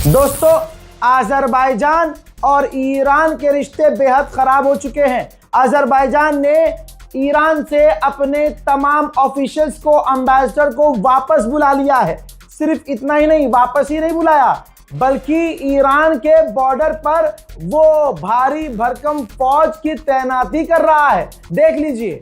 दोस्तों, अजरबैजान और ईरान के रिश्ते बेहद खराब हो चुके हैं। अजरबैजान ने ईरान से अपने तमाम ऑफिशियल्स को, एम्बेसडर को वापस बुला लिया है। सिर्फ इतना ही नहीं, वापस ही नहीं बुलाया, बल्कि ईरान के बॉर्डर पर वो भारी भरकम फौज की तैनाती कर रहा है। देख लीजिए।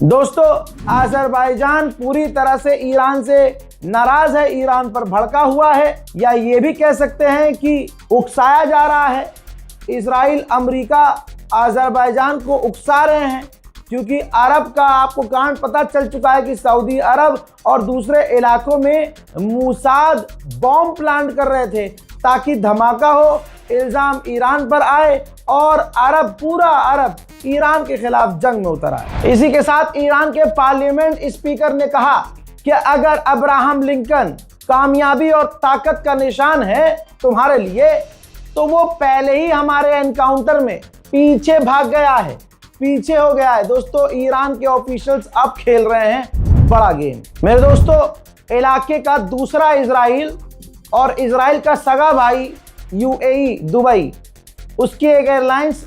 दोस्तों, अजरबैजान पूरी तरह से ईरान से नाराज है, ईरान पर भड़का हुआ है, या ये भी कह सकते हैं कि उकसाया जा रहा है। इजराइल, अमेरिका अजरबैजान को उकसा रहे हैं, क्योंकि अरब का आपको कांड पता चल चुका है कि सऊदी अरब और दूसरे इलाकों में मूसाद बॉम्ब प्लांट कर रहे थे ताकि धमाका हो, इल्जाम ईरान पर आए और पूरा अरब ईरान के खिलाफ जंग में उतर आए। इसी के साथ ईरान के पार्लियामेंट स्पीकर ने कहा कि अगर अब्राहम लिंकन कामयाबी और ताकत का निशान है तुम्हारे लिए, तो वो पहले ही हमारे एनकाउंटर में पीछे भाग गया है, पीछे हो गया है। दोस्तों, ईरान के ऑफिशियल्स अब खेल रहे हैं बड़ा गेम। मेरे दोस्तों, इलाके का दूसरा इजराइल और इजराइल का सगा भाई यूएई, दुबई, उसकी एक एयरलाइंस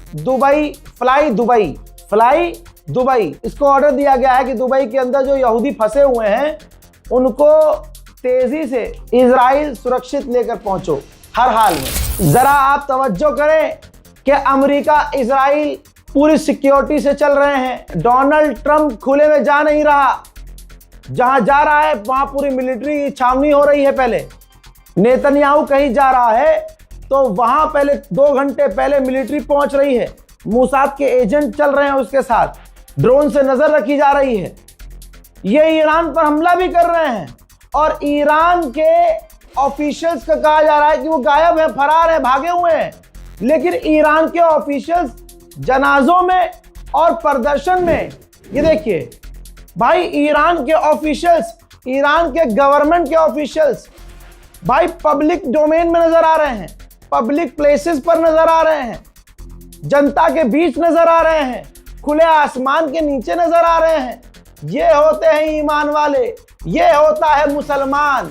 फ्लाई दुबई, इसको ऑर्डर दिया गया है कि दुबई के अंदर जो यहूदी फंसे हुए हैं उनको तेजी से इजराइल सुरक्षित लेकर पहुंचो हर हाल में। जरा आप तवज्जो करें कि अमेरिका, इजराइल पूरी सिक्योरिटी से चल रहे हैं। डोनाल्ड ट्रंप खुले में जा नहीं रहा, जहां जा रहा है वहां पूरी मिलिट्री छावनी हो रही है। पहले नेतन्याहू कहीं जा रहा है तो वहां पहले 2 घंटे पहले मिलिट्री पहुंच रही है, मूसाद के एजेंट चल रहे हैं उसके साथ, ड्रोन से नजर रखी जा रही है। ये ईरान पर हमला भी कर रहे हैं और ईरान के ऑफिशियल्स का कहा जा रहा है कि वो गायब है, फरार है, भागे हुए हैं। लेकिन ईरान के ऑफिशियल्स जनाजों में और प्रदर्शन में, ये देखिए भाई, ईरान के ऑफिशियल्स, ईरान के गवर्नमेंट के ऑफिशियल्स भाई पब्लिक डोमेन में नजर आ रहे हैं, पब्लिक प्लेसेस पर नजर आ रहे हैं, जनता के बीच नजर आ रहे हैं, खुले आसमान के नीचे नजर आ रहे हैं। ये होते हैं ईमान वाले, ये होता है मुसलमान।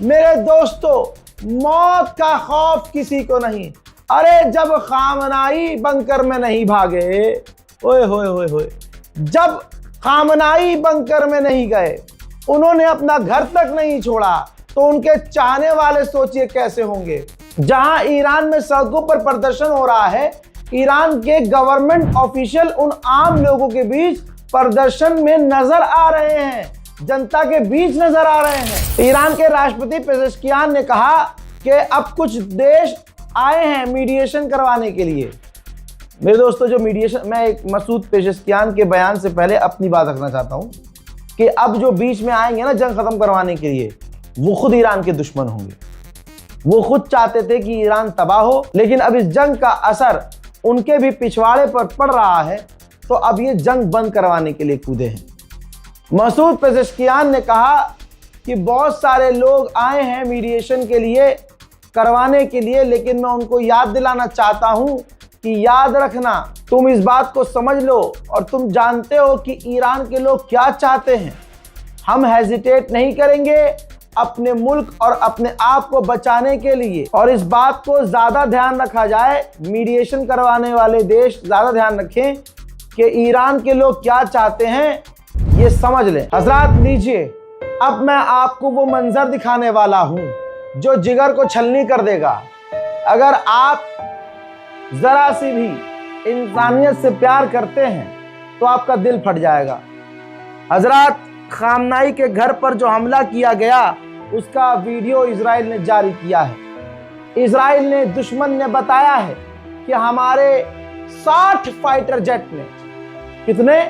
मेरे दोस्तों, मौत का खौफ किसी को नहीं। अरे जब खामनाई बंकर में नहीं भागे, ओए होए होए होए, जब खामनाई बंकर में नहीं गए, उन्होंने अपना घर तक नहीं छोड़ा, तो उनके चाहने वाले सोचिए कैसे होंगे। जहां ईरान में सड़कों पर प्रदर्शन हो रहा है, ईरान के गवर्नमेंट ऑफिशियल उन आम लोगों के बीच प्रदर्शन में नजर आ रहे हैं, जनता के बीच नजर आ रहे हैं। ईरान के राष्ट्रपति पेजेश्कियान ने कहा कि अब कुछ देश आए हैं मीडिएशन करवाने के लिए। मेरे दोस्तों, जो मीडिएशन, मैं एक मसूद पेजेश्कियान के बयान से पहले अपनी बात रखना चाहता हूं कि अब जो बीच में आएंगे ना जंग खत्म करवाने के लिए, वो खुद ईरान के दुश्मन होंगे। वो खुद चाहते थे कि ईरान तबाह हो, लेकिन अब इस जंग का असर उनके भी पिछवाड़े पर पड़ रहा है, तो अब ये जंग बंद करवाने के लिए कूदे हैं। मसूद पेजेश्कियान ने कहा कि बहुत सारे लोग आए हैं मीडिएशन के लिए, करवाने के लिए, लेकिन मैं उनको याद दिलाना चाहता हूं कि याद रखना, तुम इस बात को समझ लो और तुम जानते हो कि ईरान के लोग क्या चाहते हैं। हम हेजिटेट नहीं करेंगे अपने मुल्क और अपने आप को बचाने के लिए, और इस बात को ज्यादा ध्यान रखा जाए, मीडिएशन करवाने वाले देश ज्यादा ध्यान रखें कि ईरान के लोग क्या चाहते हैं, ये समझ लें। हजरात, लीजिए, अब मैं आपको वो मंजर दिखाने वाला हूं जो जिगर को छलनी कर देगा। अगर आप जरा सी भी इंसानियत से प्यार करते हैं तो आपका दिल फट जाएगा। हजरात, खामनाई के घर पर जो हमला किया गया उसका वीडियो इजराइल ने जारी किया है। इजराइल ने, दुश्मन ने बताया है कि हमारे 60 फाइटर जेट ने, कितने?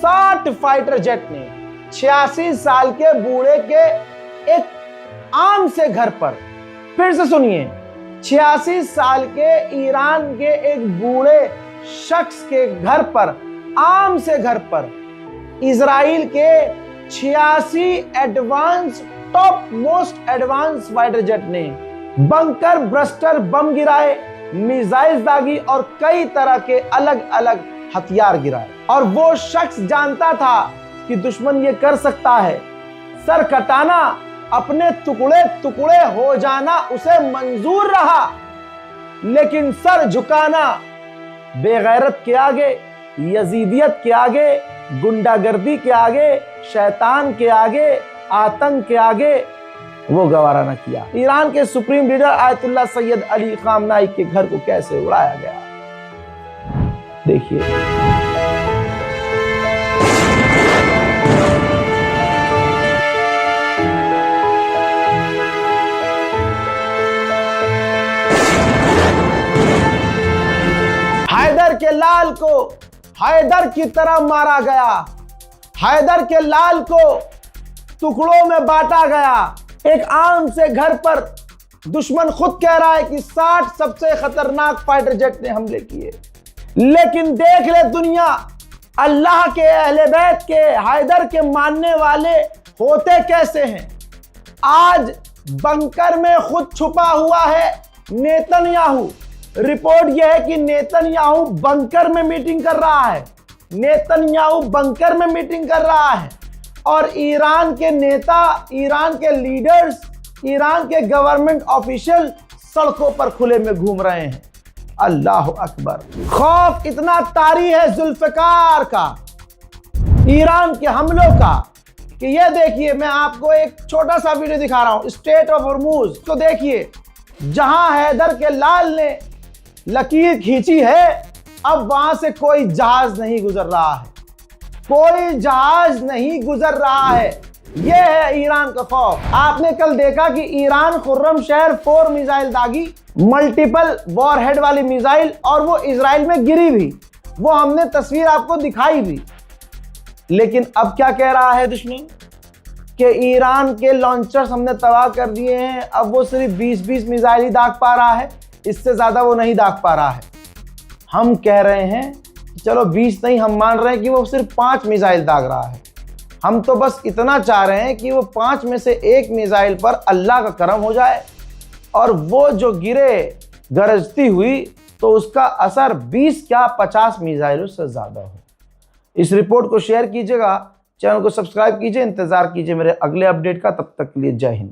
60 फाइटर जेट ने 86 साल के बूढ़े के एक आम से घर पर, फिर से सुनिए, 86 साल के ईरान के एक बूढ़े शख्स के घर पर, आम से घर पर, इजराइल के 86 advance, top most advance fighter jet ने बंकर ब्रस्टर बम गिराए, मिसाइल दागी और कई तरह के अलग अलग हथियार गिराए। और वो शख्स जानता था कि दुश्मन ये कर सकता है। सर कटाना, अपने टुकड़े टुकड़े हो जाना उसे मंजूर रहा, लेकिन सर झुकाना बेगैरत के आगे, यजीदियत के आगे, गुंडागर्दी के आगे, शैतान के आगे, आतंक के आगे वो गवारा न किया। ईरान के supreme leader Ayatollah Syed Ali खामनाई के घर को कैसे उड़ाया गया, देखिए। हैदर के लाल को हैदर की तरह मारा गया, हैदर के लाल को टुकड़ों में बांटा गया। एक आम से घर पर दुश्मन खुद कह रहा है कि 60 सबसे खतरनाक फाइटर जेट ने हमले किए, लेकिन देख ले दुनिया, अल्लाह के अहले बैत के, हैदर के मानने वाले होते कैसे हैं। आज बंकर में खुद छुपा हुआ है नेतन्याहू। रिपोर्ट यह है कि नेतन्याहू बंकर में मीटिंग कर रहा है, नेतन्याहू बंकर में मीटिंग कर रहा है, और ईरान के नेता, ईरान के लीडर्स, ईरान के गवर्नमेंट ऑफिशियल सड़कों पर खुले में घूम रहे हैं। अल्लाह अकबर। खौफ इतना तारी है जुल्फकार का, ईरान के हमलों का, कि ये देखिए, मैं आपको एक छोटा सा वीडियो दिखा रहा हूं, स्टेट ऑफ हॉर्मुज को देखिए, जहां हैदर के लाल ने लकीर खींची है, अब वहां से कोई जहाज नहीं गुजर रहा है, कोई जहाज नहीं गुजर रहा है। यह है ईरान का खौफ। आपने कल देखा कि ईरान खुर्रम शहर 4 मिसाइल दागी, मल्टीपल वॉरहेड वाली मिसाइल, और वो इजराइल में गिरी भी, वो हमने तस्वीर आपको दिखाई भी। लेकिन अब क्या कह रहा है दुश्मन कि ईरान के लॉन्चर्स हमने तबाह कर दिए हैं, अब वो सिर्फ 20-20 मिसाइल ही दाग पा रहा है, इससे ज्यादा वो नहीं दाग पा रहा है। हम कह रहे हैं चलो 20 नहीं, हम मान रहे हैं कि वो सिर्फ 5 मिसाइल दाग रहा है। हम तो बस इतना चाह रहे हैं कि वो 5 में से 1 मिसाइल पर अल्लाह का करम हो जाए, और वो जो गिरे गरजती हुई तो उसका असर 20 क्या 50 मिसाइलों से ज्यादा हो। इस रिपोर्ट को शेयर कीजिएगा, चैनल को सब्सक्राइब कीजिए, इंतजार कीजिए मेरे अगले अपडेट का। तब तक के लिए जय हिंद।